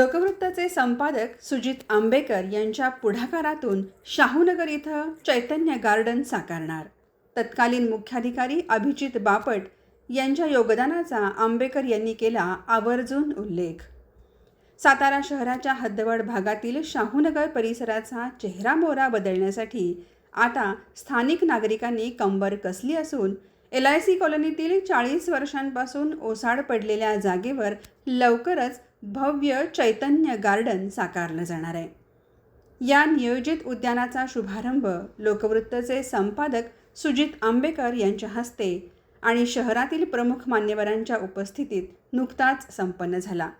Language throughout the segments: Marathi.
लोकवृत्ताचे संपादक सुजित आंबेकर यांच्या पुढाकारातून शाहूनगर इथं चैतन्य गार्डन साकारणार. तत्कालीन मुख्याधिकारी अभिजित बापट यांच्या योगदानाचा आंबेकर यांनी केला आवर्जून उल्लेख. सातारा शहराच्या हद्दवड भागातील शाहूनगर परिसराचा चेहरामोहरा बदलण्यासाठी आता स्थानिक नागरिकांनी कंबर कसली असून LIC कॉलनीतील 40 वर्षांपासून ओसाड पडलेल्या जागेवर लवकरच भव्य चैतन्य गार्डन साकारलं जाणार आहे. या नियोजित उद्यानाचा शुभारंभ लोकवृत्तचे संपादक सुजित आंबेकर यांच्या हस्ते आणि शहरातील प्रमुख मान्यवरांच्या उपस्थितीत नुकताच संपन्न झाला.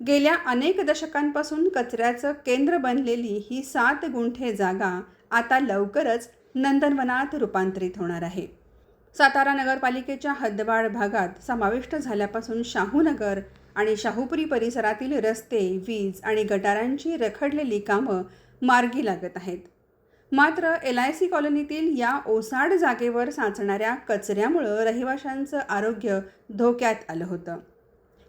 गेल्या अनेक दशकांपासून कचऱ्याचं केंद्र बनलेली ही 7 गुंठे जागा आता लवकरच नंदनवनात रूपांतरित होणार आहे. सातारा नगरपालिकेच्या हद्दवाढ भागात समाविष्ट झाल्यापासून शाहूनगर आणि शाहूपुरी परिसरातील रस्ते, वीज आणि गटारांची रखडलेली कामं मार्गी लागत आहेत. मात्र LIC कॉलनीतील या ओसाड जागेवर साचणाऱ्या कचऱ्यामुळं रहिवाशांचं आरोग्य धोक्यात आलं होतं.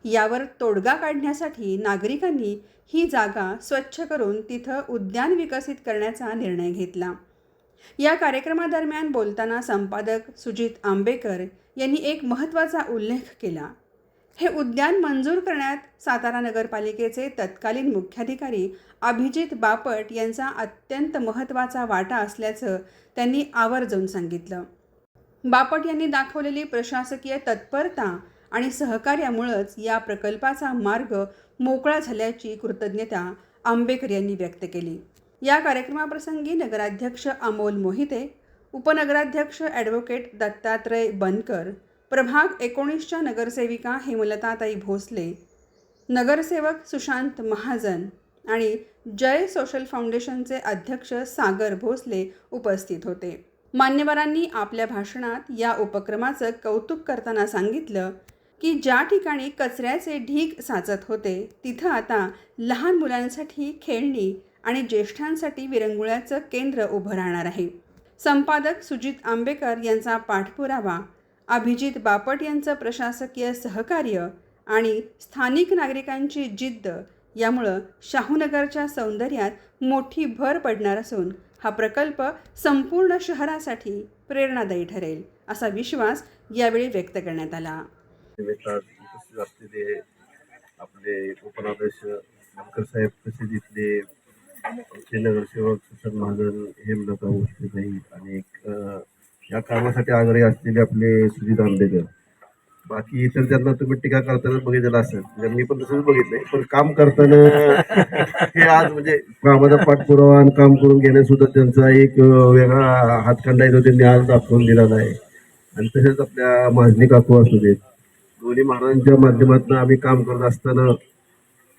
यावर तोडगा काढण्यासाठी नागरिकांनी ही जागा स्वच्छ करून तिथं उद्यान विकसित करण्याचा निर्णय घेतला. या कार्यक्रमादरम्यान बोलताना संपादक सुजित आंबेकर यांनी एक महत्त्वाचा उल्लेख केला. हे उद्यान मंजूर करण्यात सातारा नगरपालिकेचे तत्कालीन मुख्याधिकारी अभिजित बापट यांचा अत्यंत महत्त्वाचा वाटा असल्याचं त्यांनी आवर्जून सांगितलं. बापट यांनी दाखवलेली प्रशासकीय तत्परता आणि सहकार्यामुळंच या प्रकल्पाचा मार्ग मोकळा झाल्याची कृतज्ञता आंबेकर यांनी व्यक्त केली. या कार्यक्रमाप्रसंगी नगराध्यक्ष अमोल मोहिते, उपनगराध्यक्ष ॲडव्होकेट दत्तात्रय बनकर, प्रभाग 19च्या नगरसेविका हेमलताताई भोसले, नगरसेवक सुशांत महाजन आणि जय सोशल फाउंडेशनचे अध्यक्ष सागर भोसले उपस्थित होते. मान्यवरांनी आपल्या भाषणात या उपक्रमाचं कौतुक करताना सांगितलं की ज्या ठिकाणी कचऱ्याचे ढीग साचत होते तिथं आता लहान मुलांसाठी खेळणी आणि ज्येष्ठांसाठी विरंगुळ्याचं केंद्र उभं राहणार आहे. संपादक सुजित आंबेकर यांचा पाठपुरावा, अभिजित बापट यांचं प्रशासकीय सहकार्य आणि स्थानिक नागरिकांची जिद्द यामुळं शाहूनगरच्या सौंदर्यात मोठी भर पडणार असून हा प्रकल्प संपूर्ण शहरासाठी प्रेरणादायी ठरेल असा विश्वास यावेळी व्यक्त करण्यात आला. आपले उपनगराध्यक्ष बनकर साहेब, तसेच इथले आमचे नगरसेवक सुशांत महाजन, हेमलता भोसले आणि या कामासाठी आग्रही असलेले आपले सुजित आंबेकर. बाकी इतर त्यांना तुम्ही टीका करताना बघितलेलं असेल, म्हणजे मी पण तसंच बघितलंय. पण काम करताना हे आज म्हणजे कामाचा पाठपुरावा आणि काम करून घेण्यास सुद्धा त्यांचा एक वेगळा हातखंडा येतो, त्यांनी आज दाखवून दिलेला आहे. आणि तसेच आपल्या माजनी काकू असू देत, दोन्ही महाराजांच्या माध्यमातून आम्ही काम करत असताना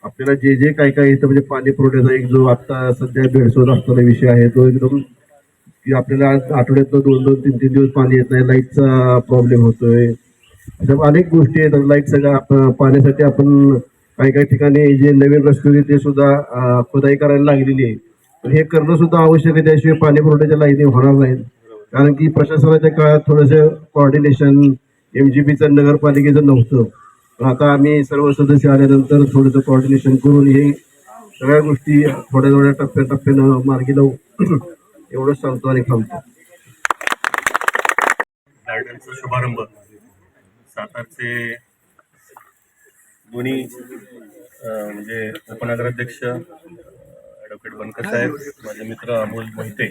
आपल्याला जे जे काय काय येतं, म्हणजे पाणी पुरवठ्याचा एक जो आता सध्या भेडसोड असताना विषय आहे तो एकदम की आपल्याला आठवड्यातनं 2-2, 3-3 दिवस पाणी येत नाही, लाईटचा प्रॉब्लेम होतोय, अशा अनेक गोष्टी आहेत. लाईट सगळं पाण्यासाठी आपण काही काही ठिकाणी जे नवीन रस्ते ते सुद्धा खोदाई करायला लागलेली आहे. पण हे करणं सुद्धा आवश्यक आहे, त्याशिवाय पाणी पुरवठ्याच्या लाईनी होणार नाहीत. कारण की प्रशासनाच्या काळात थोडंसं कॉर्डिनेशन MGBचं नगरपालिकेचं नव्हतं. पण आता आम्ही सर्व सदस्य आल्यानंतर थोडंसं कॉर्डिनेशन करून हे सगळ्या गोष्टी थोड्या थोड्या टप्प्याटप्प्यानं मार्गी लावू एवढंच सांगतो आणि थांबतो. गार्डनचा शुभारंभ सातारचे दोन्ही म्हणजे उपनगराध्यक्ष ॲडव्होकेट बनकर साहेब, माझे मित्र अमोल मोहिते,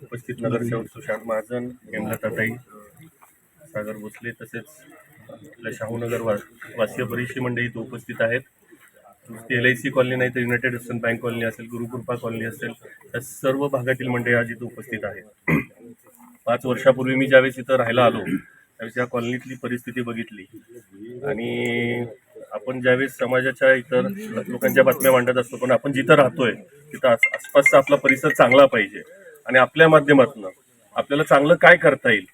उपस्थित नगरसेवक सुशांत महाजन, हेमलताताई, सागर भोसले, तसेच आपल्या शाहूनगर वासीय बरीचशी मंडळी इथं उपस्थित आहेत. LIC कॉलनी नाही तर युनायटेड वेस्टर्न बँक कॉलनी असेल, गुरुकृपा कॉलनी असेल, त्या सर्व भागातील मंडळी आज इथं उपस्थित आहेत. 5 वर्षापूर्वी मी ज्यावेळेस इथं राहायला आलो त्यावेळेस या कॉलनीतली परिस्थिती बघितली आणि आपण ज्यावेळेस समाजाच्या इतर लोकांच्या बातम्या मांडत असतो, पण आपण जिथं राहतोय तिथं आसपासचा आपला परिसर चांगला पाहिजे आणि आपल्या माध्यमातून आपल्याला चांगलं काय करता येईल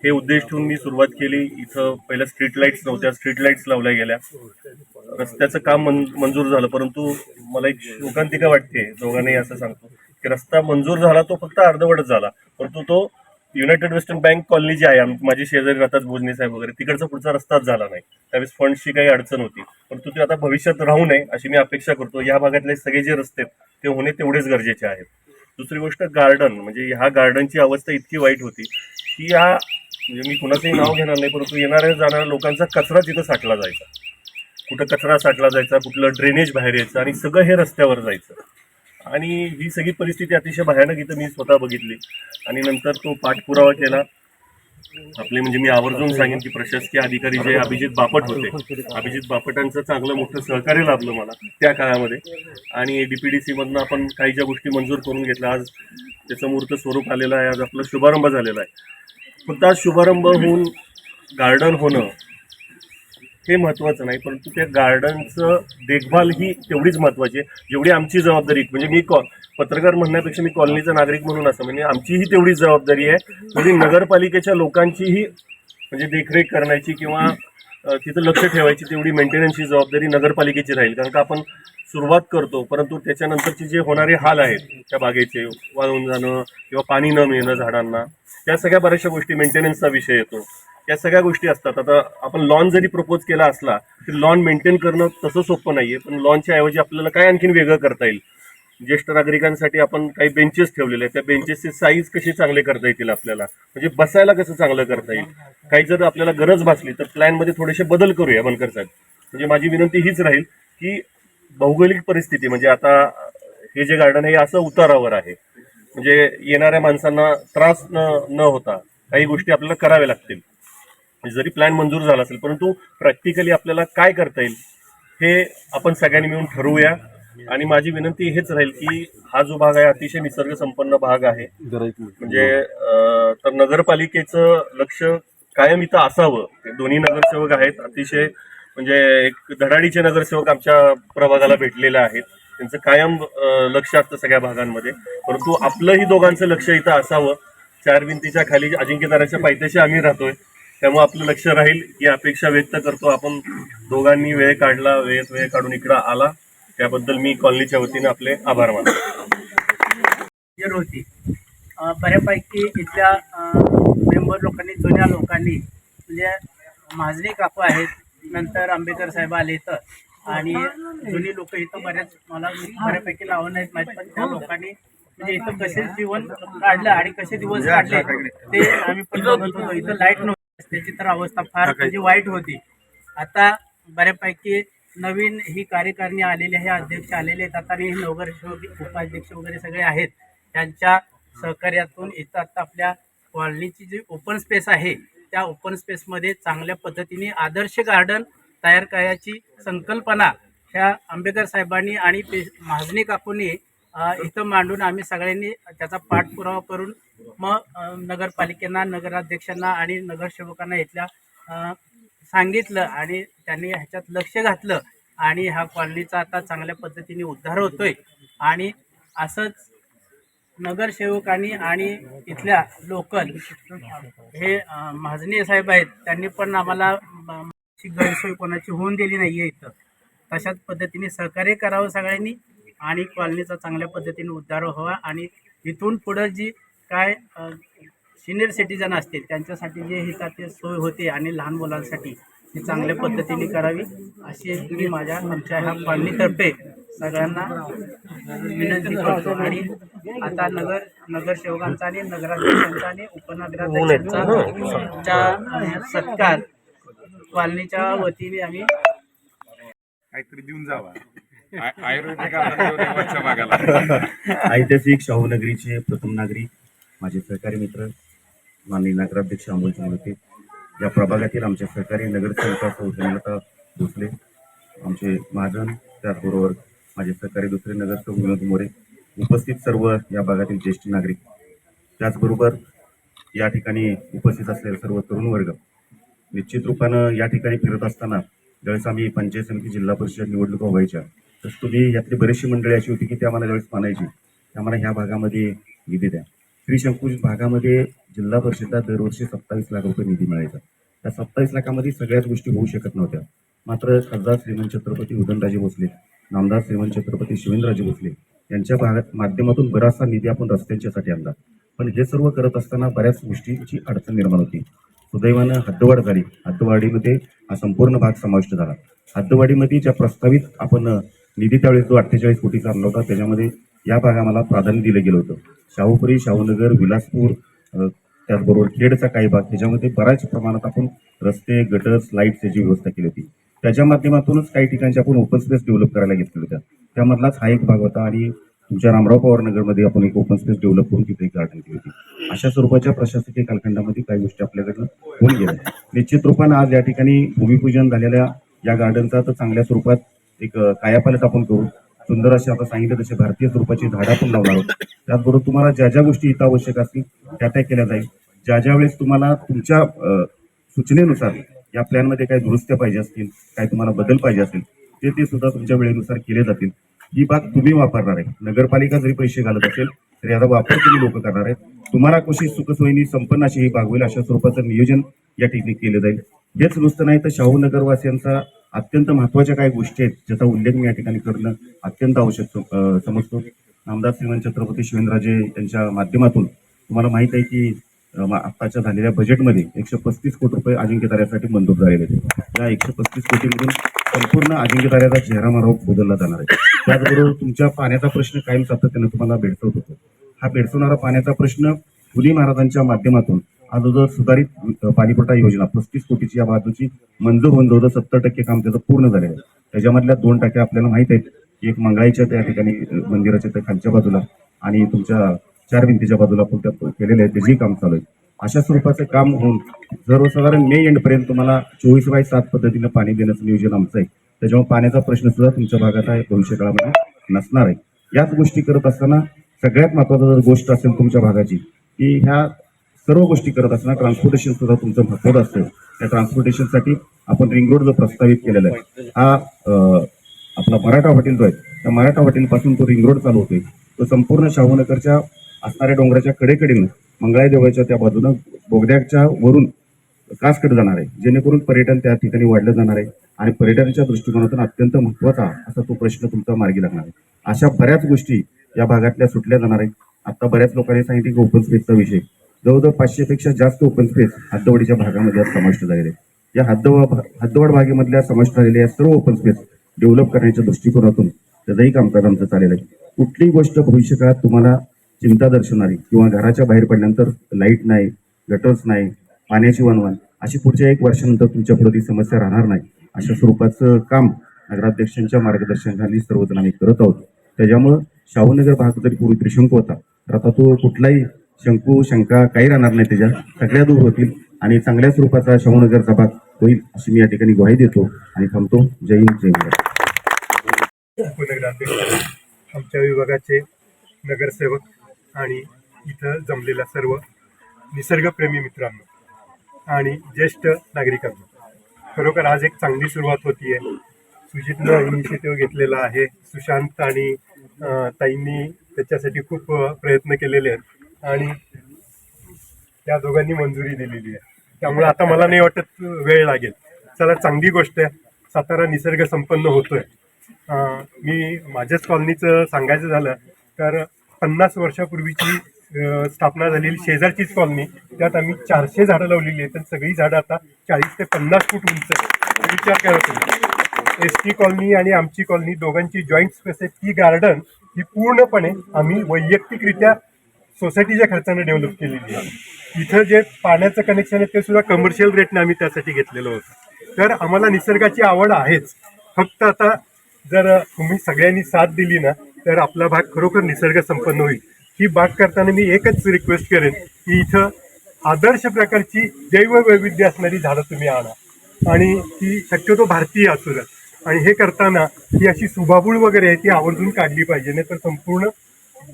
हे उद्देश ठेवून मी सुरुवात केली. इथं पहिल्या स्ट्रीट लाईट्स नव्हत्या, स्ट्रीट लाईट्स लावल्या गेल्या. रस्त्याचं काम मंजूर झालं, परंतु मला एक शोकांतिका वाटते, दोघांनाही असं सांगतो की रस्ता मंजूर झाला तो फक्त अर्धवटच झाला, परंतु तो युनायटेड वेस्टर्न बँक कॉलनी जी आहे माझी शेजारी राहतात भोजने साहेब वगैरे, तिकडचा पुढचा रस्ताच झाला नाही. त्यावेळेस फंडची काही अडचण होती, परंतु ते आता भविष्यात राहू नये अशी मी अपेक्षा करतो. या भागातले सगळे जे रस्ते आहेत ते होणे तेवढेच गरजेचे आहेत. दुसरी गोष्ट गार्डन, म्हणजे ह्या गार्डनची अवस्था इतकी वाईट होती की या म्हणजे मी कुणाचंही नाव घेणार नाही, परंतु येणाऱ्या जाणाऱ्या लोकांचा कचरा तिथं साठला जायचा. कुठं कचरा साठला जायचा, कुठलं ड्रेनेज बाहेर यायचं आणि सगळं हे रस्त्यावर जायचं. आणि ही सगळी परिस्थिती अतिशय भयानक इथं मी स्वतः बघितली आणि नंतर तो पाठपुरावा केला. आपले म्हणजे मी आवर्जून सांगेन की प्रशासकीय अधिकारी जे अभिजित बापट होते, अभिजित बापटांचं चांगलं मोठं सहकार्य लाभलं मला त्या काळामध्ये. आणि DPDC मधनं आपण काही ज्या गोष्टी मंजूर करून घेतल्या, आज त्याचं मूर्त स्वरूप आलेलं आहे, आज आपला शुभारंभ झालेला आहे. फक्त आज शुभारंभ होऊन गार्डन होणं हे महत्त्वाचं नाही, परंतु त्या गार्डनचं देखभाल ही तेवढीच महत्त्वाची आहे जेवढी आमची जबाबदारी. म्हणजे मी पत्रकार म्हणण्यापेक्षा मी कॉलनीचा नागरिक म्हणून असं म्हणजे आमचीही तेवढीच जबाबदारी आहे, तेवढी नगरपालिकेच्या लोकांचीही म्हणजे देखरेख करण्याची किंवा तिथं लक्ष ठेवायची तेवढी मेंटेनन्सची जबाबदारी नगरपालिकेची राहील. कारण का आपण सुरुवात करतो, परंतु त्याच्यानंतरचे जे होणारे हाल आहेत त्या बागेचे, वाळून जाणं किंवा पाणी न मिळणं झाडांना, त्या सगळ्या बऱ्याचशा गोष्टी मेंटेनन्सचा विषय येतो. या सगळ्या गोष्टी असतात. आता आपण लॉन जरी प्रपोज केला असला तर लॉन मेंटेन करणं तसं सोपं नाहीये, पण लॉनच्या ऐवजी आपल्याला काय आणखीन वेगळं करता येईल. ज्येष्ठ नागरिकांसाठी आपण काही बेंचेस ठेवलेले आहेत, त्या बेंचेसचे साईज कसे चांगले करता येतील आपल्याला, म्हणजे बसायला कसं चांगलं करता येईल. काही जर आपल्याला गरज भासली तर प्लॅनमध्ये थोडेसे बदल करूया बनकर साहेब. म्हणजे माझी विनंती हीच राहील की भौगोलिक परिस्थिती म्हणजे आता हे जे गार्डन आहे असं उतारावर आहे, म्हणजे येणाऱ्या माणसांना त्रास न होता काही गोष्टी आपल्याला कराव्या लागतील. जरी प्लॅन मंजूर झाला असेल, परंतु प्रॅक्टिकली आपल्याला काय करता येईल हे आपण सगळ्यांनी मिळून ठरवूया. आणि माझी विनंती हेच राहील की हा जो भाग आहे अतिशय निसर्ग संपन्न भाग आहे, म्हणजे तर नगरपालिकेचं लक्ष कायम इथं असावं. दोन्ही नगरसेवक आहेत, अतिशय म्हणजे एक धडाडीचे नगरसेवक आमच्या प्रभागाला भेटलेले आहेत, त्यांचं कायम लक्ष असतं सगळ्या भागांमध्ये. परंतु आपलंही दोघांचं लक्ष इथं असावं. चार भिंतीच्या खाली अजिंक्यताराच्या पायथ्याशी आम्ही राहतोय, त्यामुळे आपलं लक्ष राहील ही अपेक्षा व्यक्त करतो. आपण दोघांनी वेळ काढला, वेळ काढून इकडं आला त्याबद्दल मी कॉलनीच्या वतीने आपले आभार मानतो. होती बऱ्यापैकी इथल्या मेंबर लोकांनी, जुन्या लोकांनी म्हणजे महाजनी काकू आहेत, नंतर आंबेकर साहेब आले इथं आणि जुनी लोक इथं मला बऱ्यापैकी नावं नाहीत माहीत, पण त्या लोकांनी म्हणजे इथं कसे जीवन काढलं आणि कसे दिवस काढले ते आम्ही पण बघत होतो. इथं लाईट नव्हती, त्याची तर अवस्था फार म्हणजे वाईट होती. आता बऱ्यापैकी नवीन ही कार्यकारिणी आलेली आहे, अध्यक्ष आलेले आहेत, आता हे नगरसेवक उपाध्यक्ष वगैरे सगळे आहेत, त्यांच्या सहकार्यातून इथं आता आपल्या कॉलनीची जी ओपन स्पेस आहे त्या ओपन स्पेसमध्ये चांगल्या पद्धतीने आदर्श गार्डन तयार करायची संकल्पना ह्या आंबेकर साहेबांनी आणि महाजनी काकूंनी इथं मांडून आम्ही सगळ्यांनी त्याचा पाठपुरावा करून मग नगरपालिकेना, नगराध्यक्षांना आणि नगरसेवकांना इथल्या सांगितलं आणि त्यांनी ह्याच्यात लक्ष घातलं आणि हा कॉलनीचा आता चांगल्या पद्धतीने उद्धार होतोय. आणि असंच नगरसेवकांनी आणि इथल्या लोकल हे महाजनी साहेब आहेत, त्यांनी पण आम्हाला गैरसोय कोणाची होऊन दिली नाही आहे इथं. तशाच पद्धतीने सहकार्य करावं सगळ्यांनी आणि कॉलनीचा चांगल्या पद्धतीने उद्धार व्हावा. आणि इथून पुढं जी काय सिनियर सिटीजन असतील त्यांच्यासाठी जे हिताची सोय होते आणि लहान मुलांसाठी ती चांगल्या पद्धतीने करावी अशी मी आमच्या ह्या कॉलनीतर्फे सगळ्यांना विनंती करतो. आणि आता नगरसेवकांचा आणि नगराध्यक्षांचा आणि उपनगराध्यक्षांचा सत्कार कॉलनीच्या वतीने आम्ही काहीतरी देऊन जावा. ऐतिहासिक शाहूनगरीचे प्रथम नागरिक, माझे सहकारी मित्र माननीय नगराध्यक्ष अमोल होते, या प्रभागातील आमचे सहकारी नगरसेवक हेमलता भोसले, आमचे महाजन, त्याचबरोबर माझे सहकारी दुसरे नगरसेवक विनोद मोरे, उपस्थित सर्व या भागातील ज्येष्ठ नागरिक, त्याचबरोबर या ठिकाणी उपस्थित असलेले सर्व तरुण वर्ग. निश्चित रूपानं या ठिकाणी फिरत असताना ज्यावेळेस आम्ही पंचायत समिती, जिल्हा परिषद निवडणुका व्हायच्या तर तुम्ही यातली बरीचशी मंडळी अशी होती की ते आम्हाला ज्यावेळेस मानायची की आम्हाला ह्या भागामध्ये निधी द्या. श्रीशंकुश भागामध्ये जिल्हा परिषदेला दरवर्षी 27 लाख रुपये निधी मिळायचा. त्या 27 लाखामध्ये सगळ्याच गोष्टी होऊ शकत नव्हत्या. मात्र खासदार श्रीमंत छत्रपती उदयनराजे भोसले, नामदार श्रीमंत छत्रपती शिवेंद्रराजे भोसले यांच्या माध्यमातून बराचसा निधी आपण रस्त्यांच्यासाठी आणला. पण हे सर्व करत असताना बऱ्याच गोष्टींची अडचण निर्माण होती. सुदैवानं हद्दवाढ झाली. हद्दवाढीमध्ये हा संपूर्ण भाग समाविष्ट झाला. हद्दवाढीमध्ये ज्या प्रस्तावित आपण निधी त्यावेळेस जो 48 कोटीचा आणला होता, त्याच्यामध्ये या भागाला प्राधान्य दिलं गेलं होतं. शाहूपुरी, शाहूनगर, विलासपूर, त्याचबरोबर खेडचा काही भाग, त्याच्यामध्ये बऱ्याच प्रमाणात आपण रस्ते, गटर्स, लाईट्स याची व्यवस्था केली होती. त्याच्या माध्यमातूनच काही ठिकाणची आपण ओपन स्पेस डेव्हलप करायला घेतल्या होत्या. त्यामधलाच हा एक भाग होता आणि तुमच्या रामराव पवार नगरमध्ये आपण एक ओपन स्पेस डेव्हलप करून तिथे एक गार्डन केली होती. अशा स्वरूपाच्या प्रशासकीय कालखंडामध्ये काही गोष्टी आपल्याकडनं होऊन गेल्या. निश्चित रूपानं आज या ठिकाणी भूमिपूजन झालेल्या या गार्डनचा तर चांगल्या स्वरूपात एक कायापालट आपण करू. सुंदर असे आता सांगितलं तसे भारतीय स्वरूपाची झाडं आपण लावणार आहोत. त्याचबरोबर तुम्हाला ज्या ज्या गोष्टी इथं आवश्यक असतील त्या केल्या जाईल. ज्या वेळेस तुम्हाला तुमच्या सूचनेनुसार या प्लॅनमध्ये काही दुरुस्त्या पाहिजे असतील, काय तुम्हाला बदल पाहिजे असेल, ते सुद्धा तुमच्या वेळेनुसार केले जातील. ही बाग तुम्ही वापरणार आहे. नगरपालिका जरी पैसे घालत असेल तरी याचा वापर तुम्ही लोक करणार आहेत. तुम्हाला कशी सुखसोयीनी संपन्न अशी ही बाग होईल अशा स्वरूपाचं नियोजन या ठिकाणी केलं जाईल. हेच नुसतं नाही तर शाहूनगरवासियांचा अत्यंत महत्वाच्या काही गोष्टी आहेत ज्याचा उल्लेख मी या ठिकाणी करणं अत्यंत आवश्यक समजतो. नामदार श्रीमंत छत्रपती शिवेंद्रराजे यांच्या माध्यमातून तुम्हाला माहित आहे की आत्ताच्या झालेल्या बजेटमध्ये 135 कोटी रुपये अजिंक्यताऱ्यासाठी मंजूर झालेले आहेत. या 135 कोटीमधून संपूर्ण अजिंक्यताऱ्याचा चेहरा बदलला जाणार आहे. त्याचबरोबर तुमच्या पाण्याचा प्रश्न कायम सातत्याने तुम्हाला भेडसावत होतो. हा भेडसावणारा पाण्याचा प्रश्न फुले महाराजांच्या माध्यमातून अगोदर सुधारित पाणीपुरवठा योजना 35 कोटीची या बाजूची मंजूर होऊन जवळ 70% काम त्याचं पूर्ण झालेलं आहे. त्याच्यामधल्या 2% आपल्याला माहित आहेत. एक मंगळाईच्या त्या ठिकाणी मंदिराच्या त्या खालच्या बाजूला आणि तुमच्या 4 भिंतीच्या बाजूला आपण त्या केलेले आहे, त्याचंही काम चालू आहे. अशा स्वरूपाचं काम होऊन सर्वसाधारण मे एंड पर्यंत तुम्हाला 24/7 पद्धतीनं पाणी देण्याचं नियोजन आमचं आहे. त्याच्यामुळे पाण्याचा प्रश्न सुद्धा तुमच्या भागात आहे भविष्य काळामध्ये नसणार आहे. याच गोष्टी करत असताना सगळ्यात महत्वाची जर गोष्ट असेल तुमच्या भागाची की ह्या सर्व गोष्टी करत असताना ट्रान्सपोर्टेशन सुद्धा तुमचं महत्वाचं असतं. त्या ट्रान्सपोर्टेशनसाठी आपण रिंग रोड जो प्रस्तावित केलेला आहे हा आपला मराठा हॉटेल जो आहे त्या मराठा हॉटेलपासून तो रिंग रोड चालू होतोय. तो संपूर्ण शाहूनगरच्या असणाऱ्या डोंगराच्या कडेकडीनं मंगळाई देवळाच्या त्या बाजूनं बोगद्याच्या वरून कासकडे जाणार आहे, जेणेकरून पर्यटन त्या ठिकाणी वाढलं जाणार आहे आणि पर्यटनाच्या दृष्टिकोनातून अत्यंत महत्वाचा असा तो प्रश्न तुमचा मार्गी लागणार आहे. अशा बऱ्याच गोष्टी या भागातल्या सुटल्या जाणार आहेत. आता बऱ्याच लोकांनी सांगितले की ओपन स्पेसचा विषय जवळजवळ 500 पेक्षा जास्त ओपन स्पेस हद्दवाडीच्या भागामध्ये आज समाविष्ट झालेले आहेत. या हद्दवाड भागेमधल्या समाविष्ट झालेल्या या सर्व ओपन स्पेस डेव्हलप करण्याच्या दृष्टिकोनातून त्याचंही कामकाज आमचं चाललेलं आहे. कुठलीही गोष्ट भविष्यकाळात तुम्हाला चिंता दर्शवणारी किंवा घराच्या बाहेर पडल्यानंतर लाईट नाही, गटर्स नाही, पाण्याची वणवण अशी पुढच्या 1 वर्षानंतर तुमच्या पुढे ती समस्या राहणार नाही अशा स्वरूपाचं काम नगराध्यक्षांच्या मार्गदर्शनाखाली सर्वजण आम्ही करत आहोत. त्याच्यामुळं शाहूनगर भाग जरी पूर्वी त्रिशंकू होता तर आता तो कुठलाही शंका काही राहणार नाही, त्याच्या सगळ्या दूर होतील आणि चांगल्या स्वरूपाचा शाहूनगरचा भाग होईल अशी मी या ठिकाणी ग्वाही देतो आणि थांबतो. जय हिंद, जय महाराष्ट्र. उपनगराध्यक्ष, आमच्या विभागाचे नगरसेवक आणि इथं जमलेल्या सर्व निसर्गप्रेमी मित्रांनो आणि ज्येष्ठ नागरिकांनो, खरोखर आज एक चांगली सुरुवात होती आहे. सुजितनं इनिशिएटिव्ह घेतलेला आहे. सुशांत आणि ताईंनी त्याच्यासाठी खूप प्रयत्न केलेले आहेत आणि त्या दोघांनी मंजुरी दिलेली आहे. त्यामुळे आता मला नाही वाटत वेळ लागेल. चला, चांगली गोष्ट आहे. सातारा निसर्ग संपन्न होतोय. मी माझ्याच कॉलनीचं सांगायचं झालं तर 50 वर्षापूर्वीची स्थापना झालेली शेजारचीच कॉलनी, त्यात आम्ही 400 झाडं लावलेली आहेत. तर सगळी झाडं आता 40 ते 50 फूट उंच आहे. विचार करा तुम्ही. एस टी कॉलनी आणि आमची कॉलनी दोघांची जॉईंट स्पेस आहे. ती गार्डन ही पूर्णपणे आम्ही वैयक्तिकरित्या सोसायटीच्या खर्चाने डेव्हलप केलेली आहे. इथं जे पाण्याचं कनेक्शन आहे ते सुद्धा कमर्शियल रेटने आम्ही त्यासाठी घेतलेलं होतं. तर आम्हाला निसर्गाची आवड आहेच. फक्त आता जर तुम्ही सगळ्यांनी साथ दिली ना तर आपला भाग खरोखर निसर्ग संपन्न होईल. ही बाग करताना मी एकच रिक्वेस्ट करेन की इथं आदर्श प्रकारची जैववैविध्य असणारी झाडं तुम्ही आणा आणि ती शक्यतो भारतीय असू द्या. आणि हे करताना ही अशी सुबाबूळ वगैरे आहे ती आवर्जून काढली पाहिजे, नाही तर संपूर्ण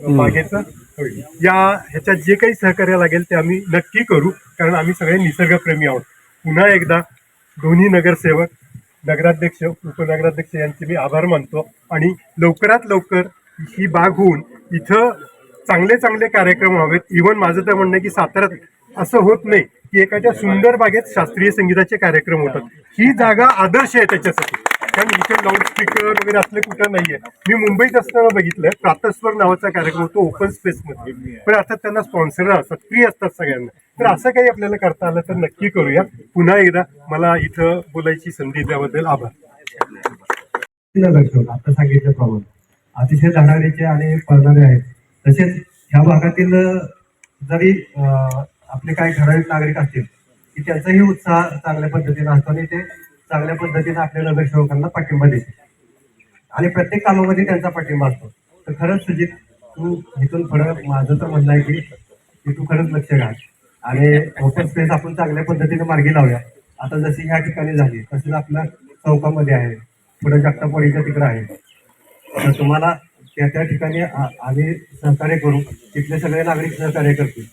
बागेचं होईल. ह्याच्यात जे काही सहकार्य लागेल ते आम्ही नक्की करू, कारण आम्ही सगळे निसर्गप्रेमी आहोत. पुन्हा एकदा दोन्ही नगरसेवक, नगराध्यक्ष, उपनगराध्यक्ष यांचे मी आभार मानतो आणि लवकरात लवकर ही बाग होऊन इथं चांगले चांगले कार्यक्रम व्हावेत. इव्हन माझं तर म्हणणं आहे की साताऱ्यात असं होत नाही की एखाद्या सुंदर बागेत शास्त्रीय संगीताचे कार्यक्रम होतात. ही जागा आदर्श आहे त्याच्यासाठी. कारण इथे लाऊडस्पीकर वगैरे असलं कुठं नाहीये. मी मुंबईत असताना बघितलं प्रातस्वर नावाचा कार्यक्रम होतो ओपन स्पेसमध्ये, पण आता त्यांना स्पॉन्सर असतात, फ्री असतात सगळ्यांना. तर असं काही आपल्याला करता आलं तर नक्की करूया. पुन्हा एकदा मला इथं बोलायची संधी दिल्याबद्दल आभार. आता सांगितल्याप्रमाणे अतिशय धडाडीचे आणि पळणारे आहेत. तसेच ह्या भागातील जरी आपले काही ठराविक नागरिक असतील की त्यांचाही उत्साह चांगल्या पद्धतीने असतो आणि ते चांगल्या पद्धतीने आपल्या नगरसेवकांना पाठिंबा देते आणि प्रत्येक कामामध्ये त्यांचा पाठिंबा असतो. तर खरंच सुजित, तू इथून पुढं माझं तर म्हणणं आहे की तू खरंच लक्ष घाल आणि ओपन स्पेस आपण चांगल्या पद्धतीने मार्गी लावूया. आता जशी ह्या ठिकाणी झाली तसेच आपल्या चौकामध्ये आहे, पुढे जगतापवाडीच्या तिकडे आहे. तर तुम्हाला त्या ठिकाणी आम्ही सहकार्य करू, तिथले सगळे नागरिक सहकार्य करतील.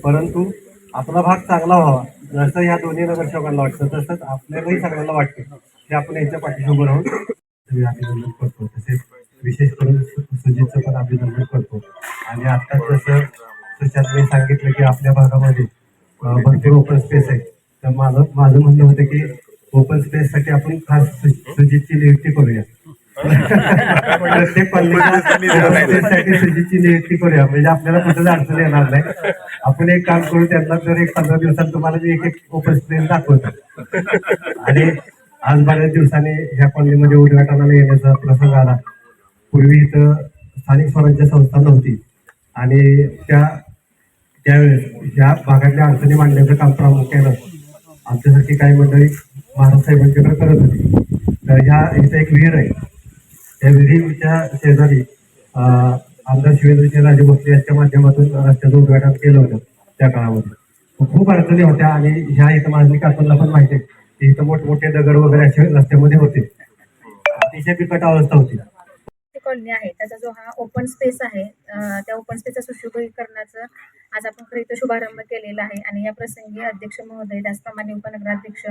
परंतु आपला भाग चांगला व्हावा जसं ह्या दोन्ही नगरसेवकांना वाटतं तसंच आपल्यालाही सगळ्यांना वाटतं की आपण यांच्या पाठीशी उभं राहून अभिनंदन करतो. तसेच विशेष करून सुजितचं पण अभिनंदन करतो. आणि आता जसं सुशांतने सांगितलं की आपल्या भागामध्ये भरपूर ओपन स्पेस आहे, तर माझं म्हणणं होतं की ओपन स्पेस साठी आपण खास सुजितची नियुक्ती करूया. प्रत्येक साठी सुजितची नियुक्ती करूया, म्हणजे आपल्याला कुठेच अडचण येणार नाही. आपण एक काम करू, त्यांना तर एक 15 दिवसात तुम्हाला मी एक ओपन स्पेस दाखवतो. आणि आज बऱ्याच दिवसांनी ह्या कॉलनीमध्ये उद्घाटनाला येण्याचा प्रसंग आला. पूर्वी इथं स्थानिक स्वराज्य संस्था नव्हती आणि त्यावेळेस ह्या भागातल्या अडचणी मांडण्याचं काम प्रामुख्यानं आमच्यासारखी काही मंडळी महाराज साहेबांच्याकडे करत होती. तर ह्या इथं एक विहीर आहे, त्या विहिरीच्या शेजारी आमदार शिवेंद्रसिंहराजे भोसले यांच्या माध्यमातून रस्त्याचं उद्घाटन केलं होतं. त्या काळामध्ये खूप अडचणी होत्या आणि ह्या इथं माजली काकूंना पण माहिती आहे की इथं मोठमोठे दगड वगैरे असे रस्त्यामध्ये होते, अतिशय बिकट अवस्था होती. कॉलनी आहे त्याचा जो हा ओपन स्पेस आहे, त्या ओपन स्पेसच्या सुशोभीकरणाचं आज आपण खरं इथं शुभारंभ केलेला आहे. आणि या प्रसंगी अध्यक्ष महोदय, त्याचप्रमाणे उपनगराध्यक्ष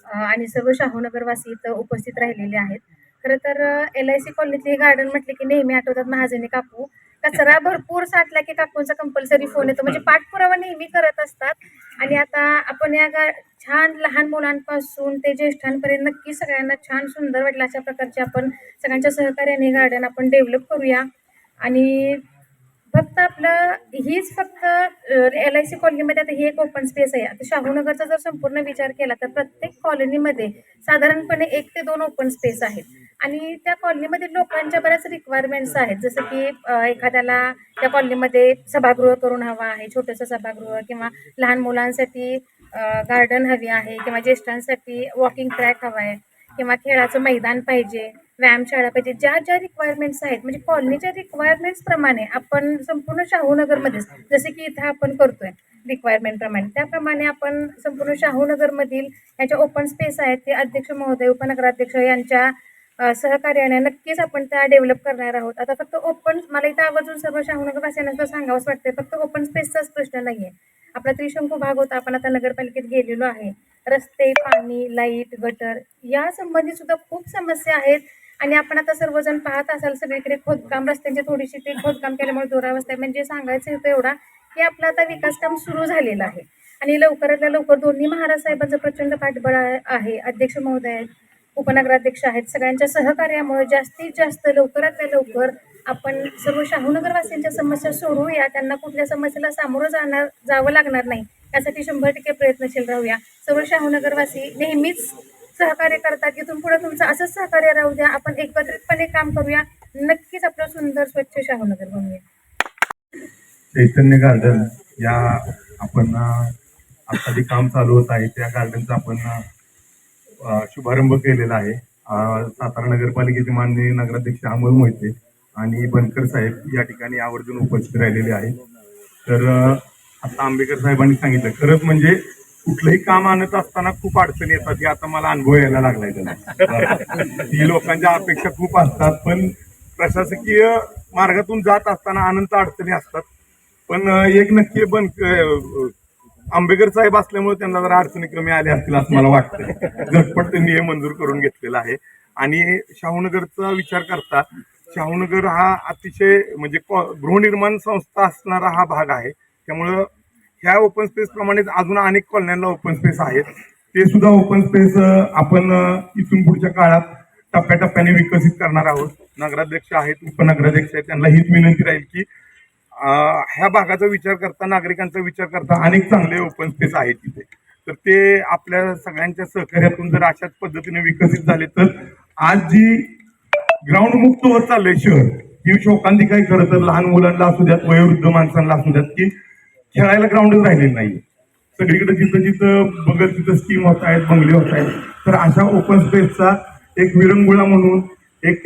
आणि सर्व शाहूनगरवासी इथं उपस्थित राहिलेले आहेत. खरं तर LIC कॉलनीतली हे गार्डन म्हटले की नेहमी आठवतात महाजनी काकू. कचरा भरपूर साठला की काकूंचा कंपल्सरी फोन येतो, म्हणजे पाठपुरावा नेहमी करत असतात. आणि आता आपण या छान लहान मुलांपासून ते ज्येष्ठांपर्यंत नक्की सगळ्यांना छान सुंदर वाटलं अशा प्रकारचे आपण सगळ्यांच्या सहकार्याने गार्डन आपण डेव्हलप करूया. आणि फक्त आपलं हीच फक्त LIC कॉलनीमध्ये आता ही एक ओपन स्पेस आहे. आता शाहूनगरचा जर संपूर्ण विचार केला तर प्रत्येक कॉलनीमध्ये साधारणपणे 1 ते 2 ओपन स्पेस आहेत. आणि त्या कॉलनीमध्ये लोकांच्या बऱ्याच रिक्वायरमेंट्स आहेत, जसं की एखाद्याला त्या कॉलनीमध्ये सभागृह करून हवा आहे, छोटंसं सभागृह, किंवा लहान मुलांसाठी गार्डन हवी आहे, किंवा ज्येष्ठांसाठी वॉकिंग ट्रॅक हवा आहे, किंवा खेळाचं मैदान पाहिजे, व्यायामशाळा पाहिजे. ज्या ज्या रिक्वायरमेंट्स आहेत म्हणजे कॉलनीच्या रिक्वायरमेंट्स प्रमाणे आपण संपूर्ण शाहूनगरमध्येच जसे की इथं आपण करतोय रिक्वायरमेंट प्रमाणे, त्याप्रमाणे आपण संपूर्ण शाहूनगरमधील ह्याच्या ओपन स्पेस आहेत ते अध्यक्ष महोदय, उपनगराध्यक्ष यांच्या सहकार्याने नक्कीच आपण त्या डेव्हलप करणार आहोत. आता फक्त ओपन, मला इथं आवर्जून सर्व शाहूनगरवासियांना सांगावंच वाटतंय, फक्त ओपन स्पेसचाच प्रश्न नाही आहे. आपला त्रिशंकू भाग होता, आपण आता नगरपालिकेत गेलेलो आहे. रस्ते, पाणी, लाईट, गटर या संबंधित सुद्धा खूप समस्या आहेत. आणि आपण आता सर्वजण पाहत असाल सगळीकडे खोदकाम, रस्त्यांची थोडीशी ते खोदकाम केल्यामुळे दुरावस्था आहे. म्हणजे सांगायचं होतं एवढा की आपलं आता विकास काम सुरू झालेलं आहे. आणि लवकरातल्या लवकर दोन्ही महाराज साहेबांचं प्रचंड पाठबळ आहे, अध्यक्ष महोदय आहेत, उपनगराध्यक्ष आहेत, सगळ्यांच्या सहकार्यामुळे जास्तीत जास्त लवकरातल्या लवकर आपण सर्व शाहूनगरवासियांच्या समस्या सोडवूया. त्यांना कुठल्या समस्येला सामोरं जावं लागणार नाही यासाठी 100% प्रयत्नशील राहूया. सर्व शाहूनगरवासी नेहमीच सहकार्य करतात, इथून पुढे तुमचं असंच सहकार्य राहू द्या. आपण एकत्रितपणे काम करूया, नक्कीच आपलं सुंदर स्वच्छ शाहूनगर बनवूया. चैतन्य गार्डन या आपण आता जे काम चालू होत आहे त्या गार्डनचा आपण शुभारंभ केलेला आहे. सातारा नगरपालिकेचे माननीय नगराध्यक्ष अमोल मोहिते आणि बनकर साहेब या ठिकाणी आवर्जून उपस्थित राहिलेले आहेत. तर आता आंबेकर साहेबांनी सांगितलं, खरंच म्हणजे कुठलंही काम आणत असताना खूप अडचणी येतात, हे आता मला अनुभव यायला लागलाय त्याला. ही लोकांच्या अपेक्षा खूप असतात, पण प्रशासकीय मार्गातून जात असताना अनंत अडचणी असतात. पण एक नक्की आंबेकर साहेब असल्यामुळे त्यांना जरा अडचणी कमी आल्या असतील असं मला वाटतं. झटपट त्यांनी हे मंजूर करून घेतलेलं आहे. आणि शाहूनगरचा विचार करता शाहूनगर हा अतिशय म्हणजे गृहनिर्माण संस्था असणारा हा भाग आहे. त्यामुळं ह्या ओपन स्पेस प्रमाणेच अजून अनेक कॉलन्यांना ओपन स्पेस आहेत. ते सुद्धा ओपन स्पेस आपण इथून पुढच्या काळात टप्प्याटप्प्याने विकसित करणार आहोत. नगराध्यक्ष आहेत, उपनगराध्यक्ष आहेत, त्यांना हीच विनंती राहील की ह्या भागाचा विचार करता, नागरिकांचा विचार करता अनेक चांगले ओपन स्पेस आहेत तिथे, तर ते आपल्या सगळ्यांच्या सहकार्यातून जर अशाच पद्धतीने विकसित झाले तर आज जी ग्राउंड मुक्त होत चाललंय शहर, ही शोकांतिका आहे खरं तर. लहान मुलांना असू द्यात, वयोवृद्ध माणसांना असू द्यात, की खेळायला ग्राउंडच राहिलेलं नाही. सगळीकडे जिथं जिथं बघत तिथं स्कीम होत आहेत, बंगले होत आहेत. तर अशा ओपन स्पेसचा एक विरंगुळा म्हणून, एक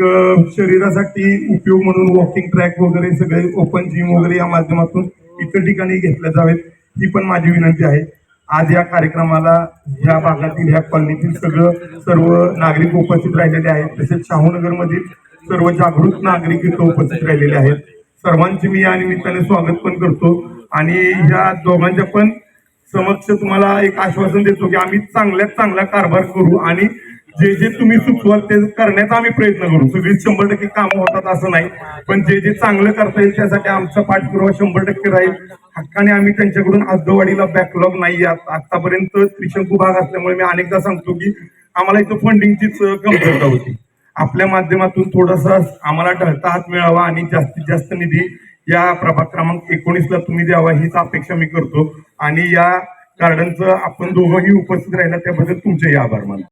शरीरासाठी उपयोग म्हणून वॉकिंग ट्रॅक वगैरे सगळे ओपन जिम वगैरे या माध्यमातून इतर ठिकाणी घेतल्या जावेत, ही पण माझी विनंती आहे. आज या कार्यक्रमाला या भागातील, ह्या कॉलनीतील सर्व नागरिक उपस्थित राहिलेले आहेत. तसेच शाहूनगरमधील सर्व जागृत नागरिक इथं उपस्थित राहिलेले आहेत. सर्वांचे मी या निमित्ताने स्वागत पण करतो आणि या दोघांच्या पण समक्ष तुम्हाला एक आश्वासन देतो की आम्ही चांगल्यात चांगला कारभार करू आणि जे जे तुम्ही सुचवाल ते करण्याचा आम्ही प्रयत्न करू. सगळी 100% कामं होतात असं नाही, पण जे जे चांगलं करता येईल त्यासाठी आमचा पाठपुरावा 100% राहील. हक्काने आम्ही त्यांच्याकडून आजदवाडीला बॅकलॉग नाही. आतापर्यंत त्रिशंकू भाग असल्यामुळे मी अनेकदा सांगतो की आम्हाला इथं फंडिंगचीच कमतरता होती. आपल्या माध्यमातून थोडासा आम्हाला ढळता हात मिळावा आणि जास्तीत जास्त निधी या प्रभाग क्रमांक 19ला तुम्ही द्यावा हीच अपेक्षा मी करतो. आणि या गार्डनचं आपण दोघंही उपस्थित राहिला त्याबद्दल तुमचेही आभार मानतो.